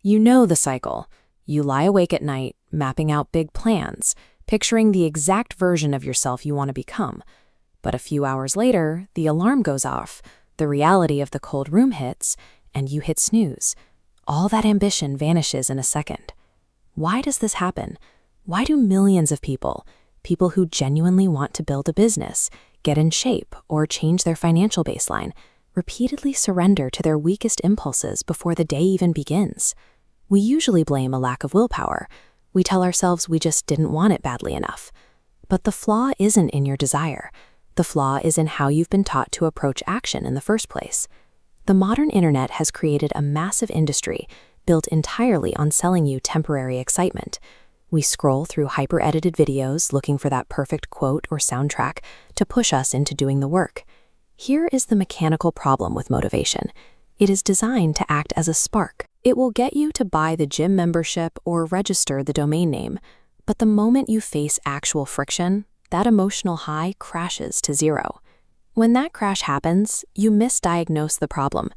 You know the cycle. You lie awake at night, mapping out big plans, picturing the exact version of yourself you want to become. But a few hours later, the alarm goes off, the reality of the cold room hits, and you hit snooze. All that ambition vanishes in a second. Why does this happen? Why do millions of people who genuinely want to build a business, get in shape, or change their financial baseline, repeatedly surrender to their weakest impulses before the day even begins? We usually blame a lack of willpower. We tell ourselves we just didn't want it badly enough. But the flaw isn't in your desire. The flaw is in how you've been taught to approach action in the first place. The modern internet has created a massive industry built entirely on selling you temporary excitement. We scroll through hyper-edited videos looking for that perfect quote or soundtrack to push us into doing the work. Here is the mechanical problem with motivation. It is designed to act as a spark. It will get you to buy the gym membership or register the domain name, but the moment you face actual friction, that emotional high crashes to zero. When that crash happens, you misdiagnose the problem.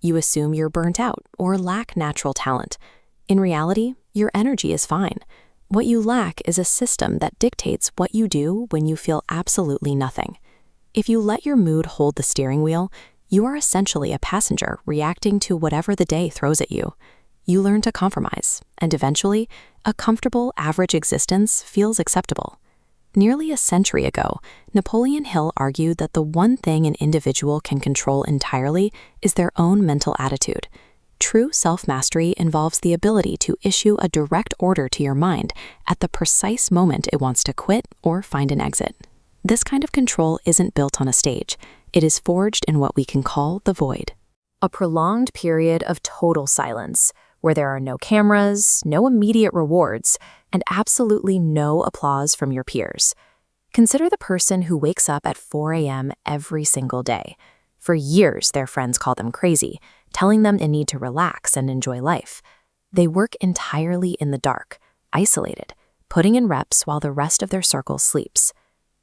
You assume you're burnt out or lack natural talent. In reality, your energy is fine. What you lack is a system that dictates what you do when you feel absolutely nothing. If you let your mood hold the steering wheel, you are essentially a passenger reacting to whatever the day throws at you. You learn to compromise, and eventually, a comfortable, average existence feels acceptable. Nearly a century ago, Napoleon Hill argued that the one thing an individual can control entirely is their own mental attitude. True self-mastery involves the ability to issue a direct order to your mind at the precise moment it wants to quit or find an exit. This kind of control isn't built on a stage. It is forged in what we can call the void. A prolonged period of total silence, where there are no cameras, no immediate rewards, and absolutely no applause from your peers. Consider the person who wakes up at 4 a.m. every single day. For years, their friends call them crazy, telling them they need to relax and enjoy life. They work entirely in the dark, isolated, putting in reps while the rest of their circle sleeps.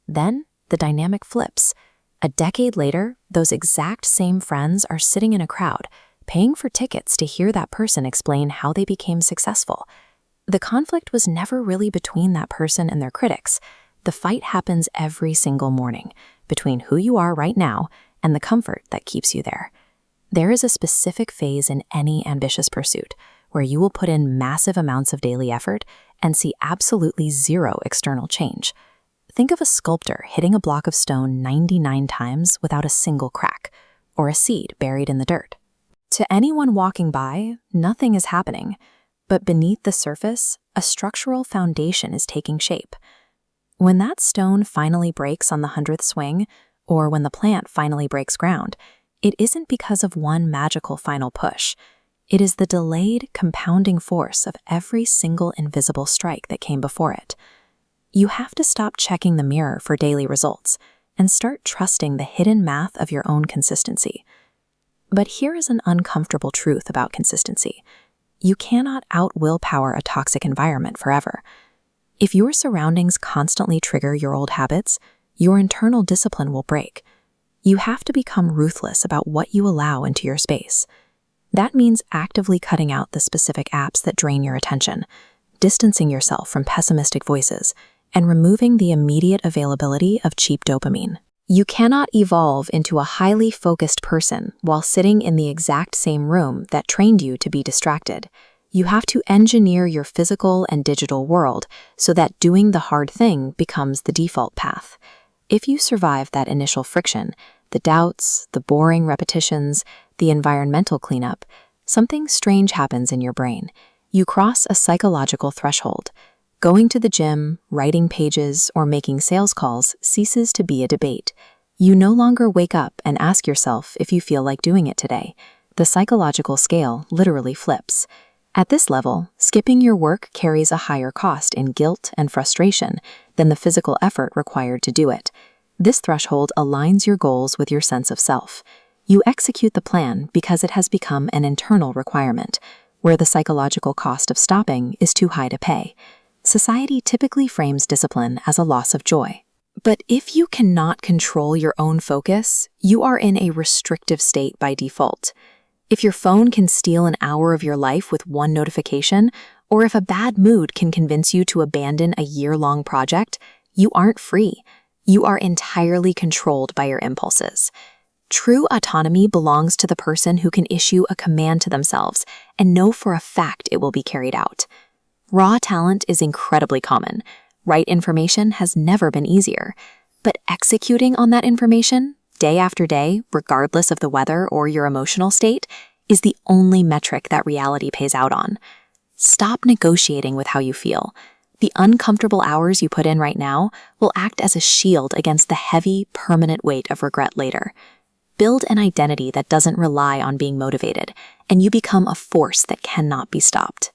Then, the dynamic flips. A decade later, those exact same friends are sitting in a crowd, paying for tickets to hear that person explain how they became successful. The conflict was never really between that person and their critics. The fight happens every single morning, between who you are right now and the comfort that keeps you there. There is a specific phase in any ambitious pursuit where you will put in massive amounts of daily effort and see absolutely zero external change. Think of a sculptor hitting a block of stone 99 times without a single crack, or a seed buried in the dirt. To anyone walking by, nothing is happening, but beneath the surface, a structural foundation is taking shape. When that stone finally breaks on the 100th swing, or when the plant finally breaks ground, it isn't because of one magical final push. It is the delayed, compounding force of every single invisible strike that came before it. You have to stop checking the mirror for daily results and start trusting the hidden math of your own consistency. But here is an uncomfortable truth about consistency. You cannot out-willpower a toxic environment forever. If your surroundings constantly trigger your old habits, your internal discipline will break. You have to become ruthless about what you allow into your space. That means actively cutting out the specific apps that drain your attention, distancing yourself from pessimistic voices, and removing the immediate availability of cheap dopamine. You cannot evolve into a highly focused person while sitting in the exact same room that trained you to be distracted. You have to engineer your physical and digital world so that doing the hard thing becomes the default path. If you survive that initial friction, the doubts, the boring repetitions, the environmental cleanup, something strange happens in your brain. You cross a psychological threshold. Going to the gym, writing pages, or making sales calls ceases to be a debate. You no longer wake up and ask yourself if you feel like doing it today. The psychological scale literally flips. At this level, skipping your work carries a higher cost in guilt and frustration than the physical effort required to do it. This threshold aligns your goals with your sense of self. You execute the plan because it has become an internal requirement, where the psychological cost of stopping is too high to pay. Society typically frames discipline as a loss of joy. But if you cannot control your own focus, you are in a restrictive state by default. If your phone can steal an hour of your life with one notification, or if a bad mood can convince you to abandon a year-long project, you aren't free. You are entirely controlled by your impulses. True autonomy belongs to the person who can issue a command to themselves and know for a fact it will be carried out. Raw talent is incredibly common. Right information has never been easier. But executing on that information, day after day, regardless of the weather or your emotional state, is the only metric that reality pays out on. Stop negotiating with how you feel. The uncomfortable hours you put in right now will act as a shield against the heavy, permanent weight of regret later. Build an identity that doesn't rely on being motivated, and you become a force that cannot be stopped.